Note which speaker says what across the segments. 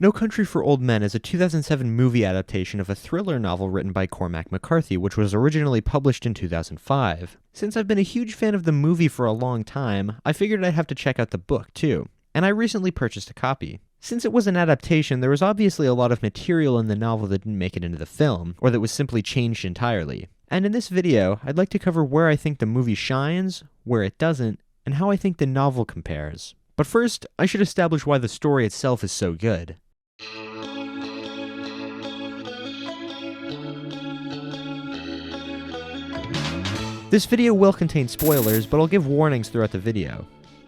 Speaker 1: No Country for Old Men is a 2007 movie adaptation of a thriller novel written by Cormac McCarthy, which was originally published in 2005. Since I've been a huge fan of the movie for a long time, I figured I'd have to check out the book too, and I recently purchased a copy. Since it was an adaptation, there was obviously a lot of material in the novel that didn't make it into the film, or that was simply changed entirely. And in this video, I'd like to cover where I think the movie shines, where it doesn't, and how I think the novel compares. But first, I should establish why the story itself is so good. This video will contain spoilers, but I'll give warnings throughout the video.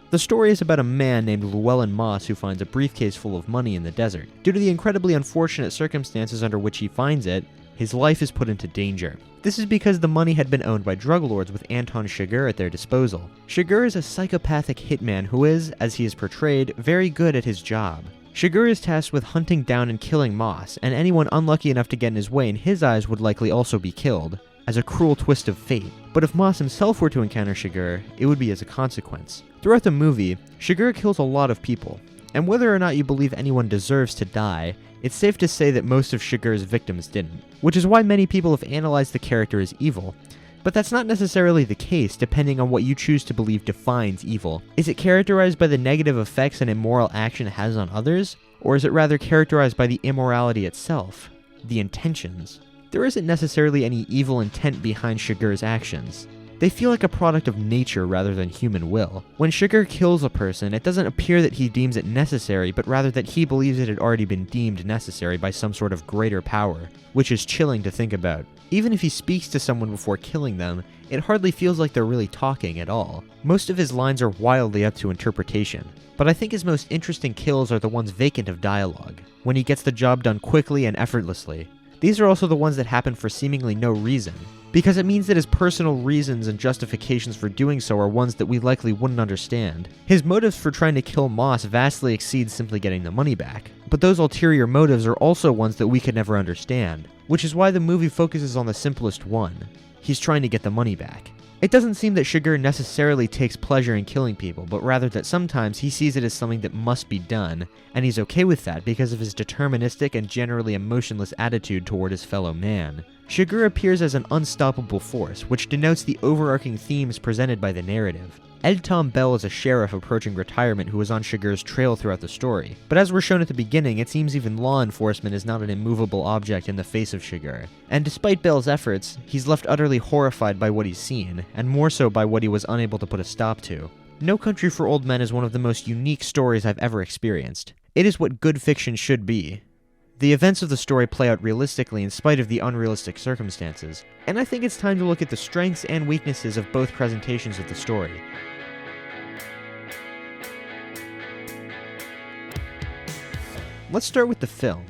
Speaker 1: The story is about a man named Llewellyn Moss who finds a briefcase full of money in the desert. Due to the incredibly unfortunate circumstances under which he finds it, his life is put into danger. This is because the money had been owned by drug lords with Anton Chigurh at their disposal. Chigurh is a psychopathic hitman who is, as he is portrayed, very good at his job. Chigurh is tasked with hunting down and killing Moss, and anyone unlucky enough to get in his way in his eyes would likely also be killed, as a cruel twist of fate. But if Moss himself were to encounter Chigurh, it would be as a consequence. Throughout the movie, Chigurh kills a lot of people, and whether or not you believe anyone deserves to die, it's safe to say that most of Chigurh's victims didn't, which is why many people have analyzed the character as evil. But that's not necessarily the case, depending on what you choose to believe defines evil. Is it characterized by the negative effects an immoral action has on others? Or is it rather characterized by the immorality itself? The intentions? There isn't necessarily any evil intent behind Chigurh's actions. They feel like a product of nature rather than human will. When Chigurh kills a person, it doesn't appear that he deems it necessary, but rather that he believes it had already been deemed necessary by some sort of greater power, which is chilling to think about. Even if he speaks to someone before killing them, it hardly feels like they're really talking at all. Most of his lines are wildly up to interpretation, but I think his most interesting kills are the ones vacant of dialogue, when he gets the job done quickly and effortlessly. These are also the ones that happen for seemingly no reason, because it means that his personal reasons and justifications for doing so are ones that we likely wouldn't understand. His motives for trying to kill Moss vastly exceed simply getting the money back, but those ulterior motives are also ones that we could never understand, which is why the movie focuses on the simplest one. He's trying to get the money back. It doesn't seem that Chigurh necessarily takes pleasure in killing people, but rather that sometimes he sees it as something that must be done, and he's okay with that because of his deterministic and generally emotionless attitude toward his fellow man. Chigurh appears as an unstoppable force, which denotes the overarching themes presented by the narrative. Ed Tom Bell is a sheriff approaching retirement who is on Chigurh's trail throughout the story, but as we're shown at the beginning, it seems even law enforcement is not an immovable object in the face of Chigurh. And despite Bell's efforts, he's left utterly horrified by what he's seen, and more so by what he was unable to put a stop to. No Country for Old Men is one of the most unique stories I've ever experienced. It is what good fiction should be. The events of the story play out realistically in spite of the unrealistic circumstances, and I think it's time to look at the strengths and weaknesses of both presentations of the story. Let's start with the film.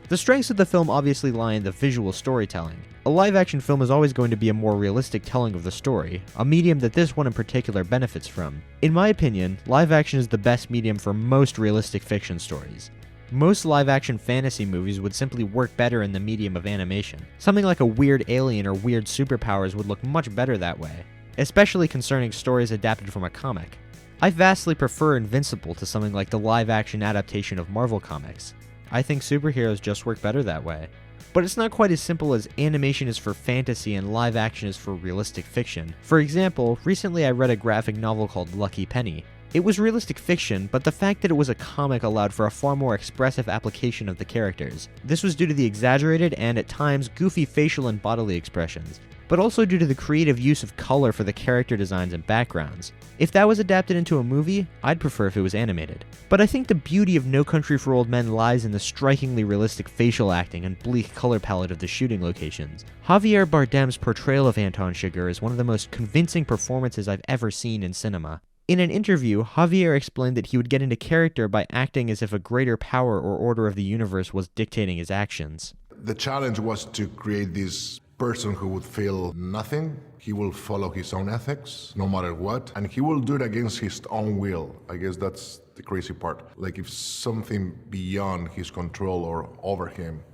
Speaker 1: The strengths of the film obviously lie in the visual storytelling. A live-action film is always going to be a more realistic telling of the story, a medium that this one in particular benefits from. In my opinion, live-action is the best medium for most realistic fiction stories. Most live-action fantasy movies would simply work better in the medium of animation. Something like a weird alien or weird superpowers would look much better that way, especially concerning stories adapted from a comic. I vastly prefer Invincible to something like the live-action adaptation of Marvel Comics. I think superheroes just work better that way. But it's not quite as simple as animation is for fantasy and live action is for realistic fiction. For example, recently I read a graphic novel called Lucky Penny. It was realistic fiction, but the fact that it was a comic allowed for a far more expressive application of the characters. This was due to the exaggerated and, at times, goofy facial and bodily expressions, but also due to the creative use of color for the character designs and backgrounds. If that was adapted into a movie, I'd prefer if it was animated. But I think the beauty of No Country for Old Men lies in the strikingly realistic facial acting and bleak color palette of the shooting locations. Javier Bardem's portrayal of Anton Chigurh is one of the most convincing performances I've ever seen in cinema. In an interview, Javier explained that he would get into character by acting as if a greater power or order of the universe was dictating his actions.
Speaker 2: The challenge was to create this person who would feel nothing. He will follow his own ethics, no matter what, and he will do it against his own will. I guess that's the crazy part. Like if something beyond his control or over him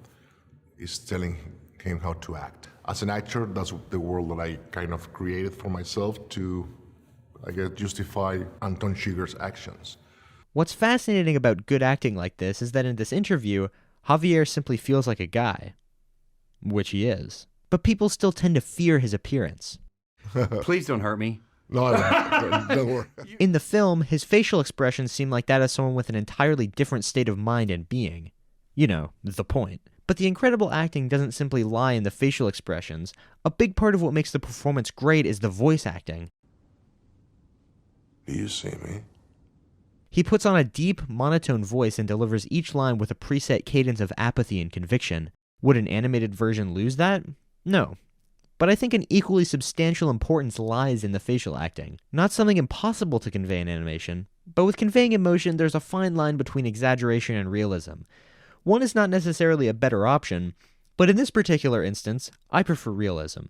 Speaker 2: is telling him how to act. As an actor, that's the world that I kind of created for myself to, I guess, justify Anton Chigurh's actions.
Speaker 1: What's fascinating about good acting like this is that in this interview, Javier simply feels like a guy. Which he is. But people still tend to fear his appearance.
Speaker 3: Please don't hurt me.
Speaker 2: No, don't worry.
Speaker 1: In the film, his facial expressions seem like that of someone with an entirely different state of mind and being. You know, the point. But the incredible acting doesn't simply lie in the facial expressions. A big part of what makes the performance great is the voice acting.
Speaker 2: Do you see me?
Speaker 1: He puts on a deep, monotone voice and delivers each line with a preset cadence of apathy and conviction. Would an animated version lose that? No. But I think an equally substantial importance lies in the facial acting. Not something impossible to convey in animation, but with conveying emotion, there's a fine line between exaggeration and realism. One is not necessarily a better option, but in this particular instance, I prefer realism.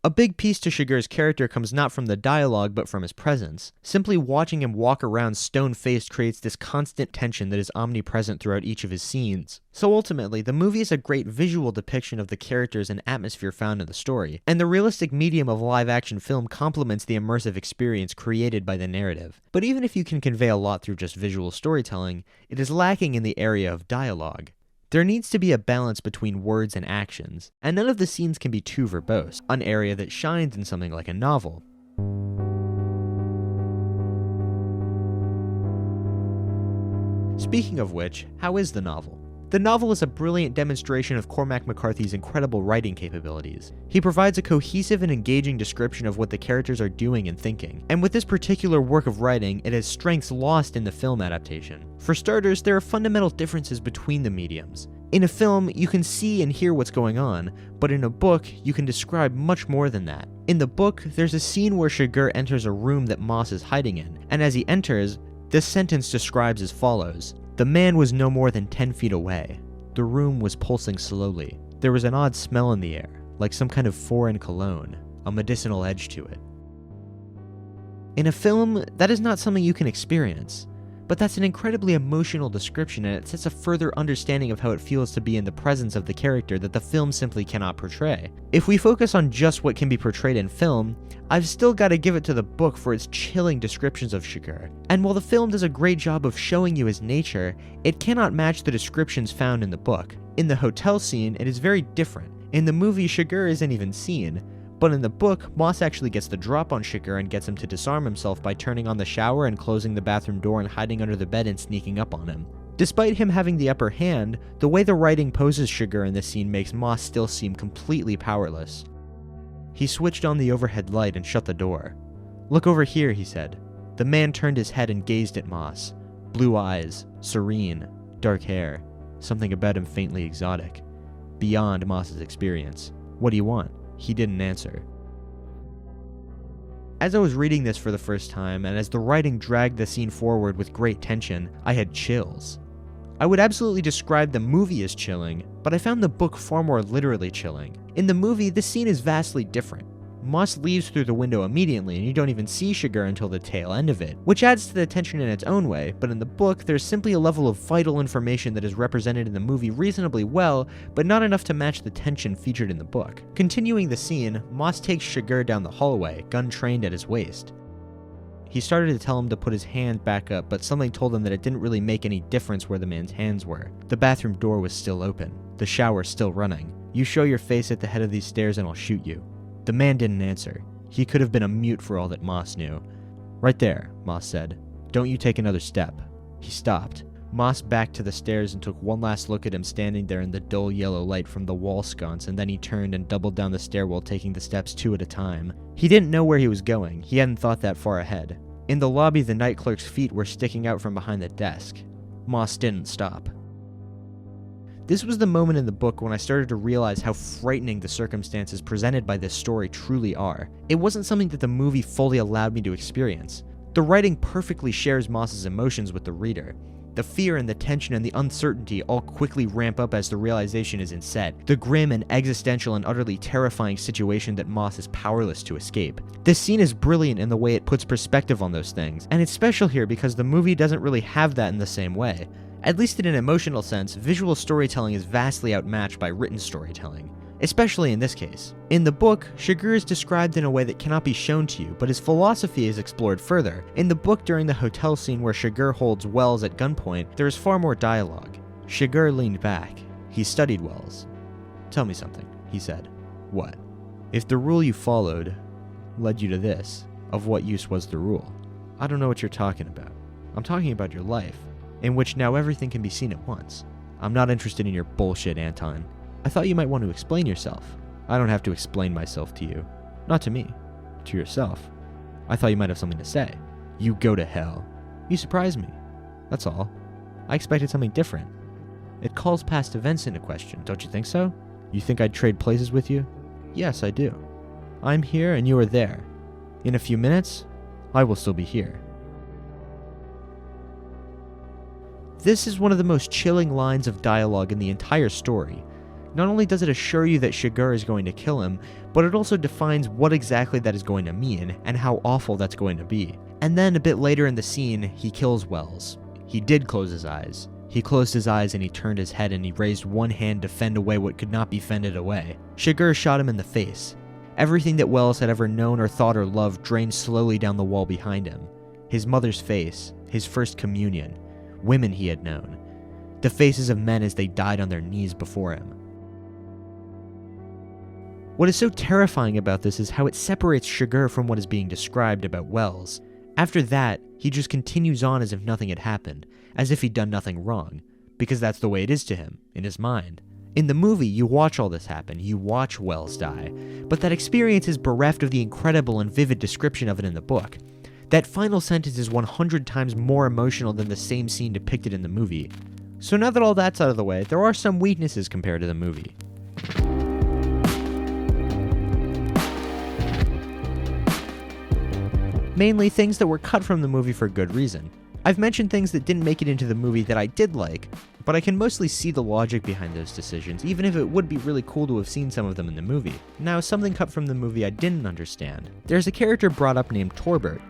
Speaker 1: A big piece to Chigurh's character comes not from the dialogue, but from his presence. Simply watching him walk around stone-faced creates this constant tension that is omnipresent throughout each of his scenes. So ultimately, the movie is a great visual depiction of the characters and atmosphere found in the story, and the realistic medium of live-action film complements the immersive experience created by the narrative. But even if you can convey a lot through just visual storytelling, it is lacking in the area of dialogue. There needs to be a balance between words and actions, and none of the scenes can be too verbose, an area that shines in something like a novel. Speaking of which, how is the novel? The novel is a brilliant demonstration of Cormac McCarthy's incredible writing capabilities. He provides a cohesive and engaging description of what the characters are doing and thinking, and with this particular work of writing, it has strengths lost in the film adaptation. For starters, there are fundamental differences between the mediums. In a film, you can see and hear what's going on, but in a book, you can describe much more than that. In the book, there's a scene where Chigurh enters a room that Moss is hiding in, and as he enters, this sentence describes as follows: "The man was no more than 10 feet away. The room was pulsing slowly. There was an odd smell in the air, like some kind of foreign cologne, a medicinal edge to it." In a film, that is not something you can experience, but that's an incredibly emotional description, and it sets a further understanding of how it feels to be in the presence of the character that the film simply cannot portray. If we focus on just what can be portrayed in film, I've still got to give it to the book for its chilling descriptions of Chigurh. And while the film does a great job of showing you his nature, it cannot match the descriptions found in the book. In the hotel scene, it is very different. In the movie, Chigurh isn't even seen. But in the book, Moss actually gets the drop on Chigurh and gets him to disarm himself by turning on the shower and closing the bathroom door and hiding under the bed and sneaking up on him. Despite him having the upper hand, the way the writing poses Chigurh in this scene makes Moss still seem completely powerless. He switched on the overhead light and shut the door. "Look over here," he said. The man turned his head and gazed at Moss. Blue eyes, serene, dark hair, something about him faintly exotic. Beyond Moss's experience. "What do you want?" He didn't answer. As I was reading this for the first time, and as the writing dragged the scene forward with great tension, I had chills. I would absolutely describe the movie as chilling, but I found the book far more literally chilling. In the movie, the scene is vastly different. Moss leaves through the window immediately, and you don't even see Chigurh until the tail end of it, which adds to the tension in its own way, but in the book, there's simply a level of vital information that is represented in the movie reasonably well, but not enough to match the tension featured in the book. Continuing the scene, Moss takes Chigurh down the hallway, gun trained at his waist. He started to tell him to put his hand back up, but something told him that it didn't really make any difference where the man's hands were. The bathroom door was still open, the shower still running. "You show your face at the head of these stairs and I'll shoot you." The man didn't answer. He could have been a mute for all that Moss knew. "Right there," Moss said. "Don't you take another step." He stopped. Moss backed to the stairs and took one last look at him standing there in the dull yellow light from the wall sconce, and then he turned and doubled down the stairwell, taking the steps 2 at a time. He didn't know where he was going. He hadn't thought that far ahead. In the lobby, the night clerk's feet were sticking out from behind the desk. Moss didn't stop. This was the moment in the book when I started to realize how frightening the circumstances presented by this story truly are. It wasn't something that the movie fully allowed me to experience. The writing perfectly shares Moss's emotions with the reader. The fear and the tension and the uncertainty all quickly ramp up as the realization is inset. The grim and existential and utterly terrifying situation that Moss is powerless to escape. This scene is brilliant in the way it puts perspective on those things, and it's special here because the movie doesn't really have that in the same way. At least in an emotional sense, visual storytelling is vastly outmatched by written storytelling. especially in this case. In the book, Chigurh is described in a way that cannot be shown to you, but his philosophy is explored further. In the book, during the hotel scene where Chigurh holds Wells at gunpoint, there is far more dialogue. Chigurh leaned back. He studied Wells. "Tell me something," he said. "What?" "If the rule you followed led you to this, of what use was the rule?" "I don't know what you're talking about. I'm talking about your life, in which now everything can be seen at once." "I'm not interested in your bullshit, Anton. I thought you might want to explain yourself." "I don't have to explain myself to you." "Not to me. To yourself." "I thought you might have something to say." "You go to hell." "You surprised me. That's all. I expected something different." "It calls past events into question, don't you think so?" "You think I'd trade places with you?" "Yes, I do. I'm here and you are there. In a few minutes, I will still be here." This is one of the most chilling lines of dialogue in the entire story. Not only does it assure you that Chigurh is going to kill him, but it also defines what exactly that is going to mean and how awful that's going to be. And then a bit later in the scene, he kills Wells. He did close his eyes. He closed his eyes and he turned his head and he raised one hand to fend away what could not be fended away. Chigurh shot him in the face. Everything that Wells had ever known or thought or loved drained slowly down the wall behind him. His mother's face, his first communion, women he had known, the faces of men as they died on their knees before him. What is so terrifying about this is how it separates Chigurh from what is being described about Wells. After that, he just continues on as if nothing had happened, as if he'd done nothing wrong, because that's the way it is to him, in his mind. In the movie, you watch all this happen, you watch Wells die, but that experience is bereft of the incredible and vivid description of it in the book. That final sentence is 100 times more emotional than the same scene depicted in the movie. So now that all that's out of the way, there are some weaknesses compared to the movie. Mainly things that were cut from the movie for good reason. I've mentioned things that didn't make it into the movie that I did like, but I can mostly see the logic behind those decisions, even if it would be really cool to have seen some of them in the movie. Now, something cut from the movie I didn't understand. There's a character brought up named Torbert,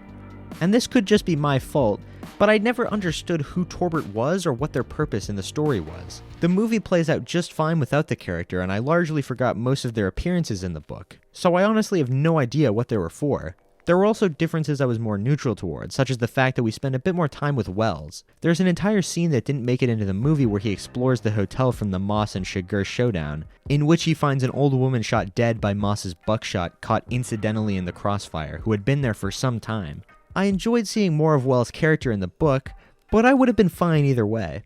Speaker 1: and this could just be my fault, but I never understood who Torbert was or what their purpose in the story was. The movie plays out just fine without the character, and I largely forgot most of their appearances in the book, so I honestly have no idea what they were for. There were also differences I was more neutral towards, such as the fact that we spend a bit more time with Wells. There's an entire scene that didn't make it into the movie where he explores the hotel from the Moss and Chigurh showdown, in which he finds an old woman shot dead by Moss's buckshot caught incidentally in the crossfire, who had been there for some time. I enjoyed seeing more of Wells' character in the book, but I would have been fine either way.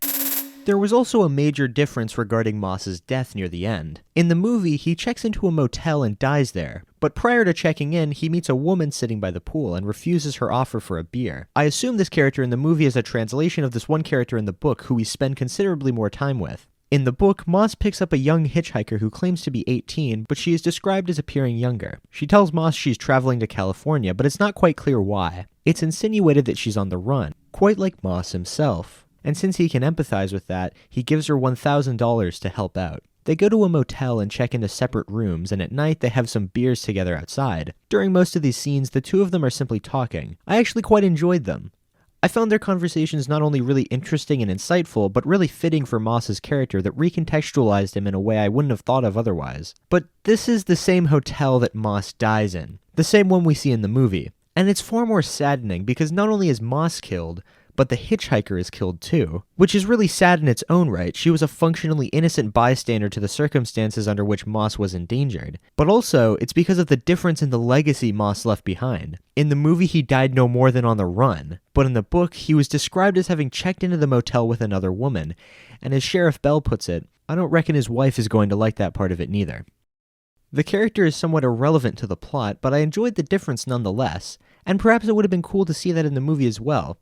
Speaker 1: There was also a major difference regarding Moss's death near the end. In the movie, he checks into a motel and dies there, but prior to checking in, he meets a woman sitting by the pool and refuses her offer for a beer. I assume this character in the movie is a translation of this one character in the book who we spend considerably more time with. In the book, Moss picks up a young hitchhiker who claims to be 18, but she is described as appearing younger. She tells Moss she's traveling to California, but it's not quite clear why. It's insinuated that she's on the run, quite like Moss himself. And since he can empathize with that, he gives her $1,000 to help out. They go to a motel and check into separate rooms, and at night they have some beers together outside. During most of these scenes, the two of them are simply talking. I actually quite enjoyed them. I found their conversations not only really interesting and insightful, but really fitting for Moss's character that recontextualized him in a way I wouldn't have thought of otherwise. But this is the same hotel that Moss dies in, the same one we see in the movie. And it's far more saddening because not only is Moss killed, but the hitchhiker is killed too, which is really sad in its own right. She was a functionally innocent bystander to the circumstances under which Moss was endangered. But also, it's because of the difference in the legacy Moss left behind. In the movie, he died no more than on the run, but in the book, he was described as having checked into the motel with another woman, and as Sheriff Bell puts it, I don't reckon his wife is going to like that part of it neither. The character is somewhat irrelevant to the plot, but I enjoyed the difference nonetheless, and perhaps it would have been cool to see that in the movie as well.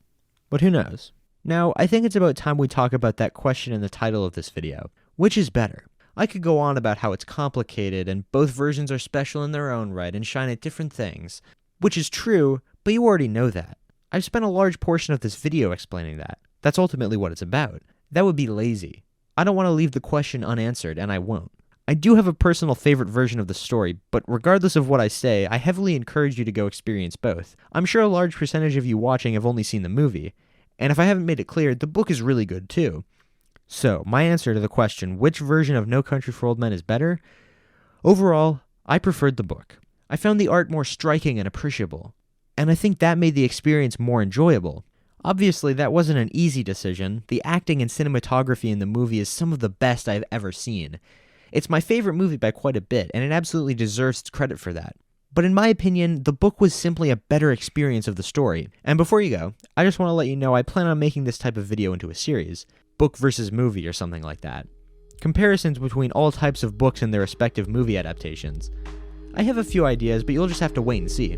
Speaker 1: But who knows? Now, I think it's about time we talk about that question in the title of this video. Which is better? I could go on about how it's complicated and both versions are special in their own right and shine at different things, which is true, but you already know that. I've spent a large portion of this video explaining that. That's ultimately what it's about. That would be lazy. I don't want to leave the question unanswered, and I won't. I do have a personal favorite version of the story, but regardless of what I say, I heavily encourage you to go experience both. I'm sure a large percentage of you watching have only seen the movie, and if I haven't made it clear, the book is really good too. So, my answer to the question, which version of No Country for Old Men is better? Overall, I preferred the book. I found the art more striking and appreciable, and I think that made the experience more enjoyable. Obviously, that wasn't an easy decision. The acting and cinematography in the movie is some of the best I've ever seen. It's my favorite movie by quite a bit, and it absolutely deserves credit for that. But in my opinion, the book was simply a better experience of the story. And before you go, I just want to let you know I plan on making this type of video into a series, book versus movie or something like that. Comparisons between all types of books and their respective movie adaptations. I have a few ideas, but you'll just have to wait and see.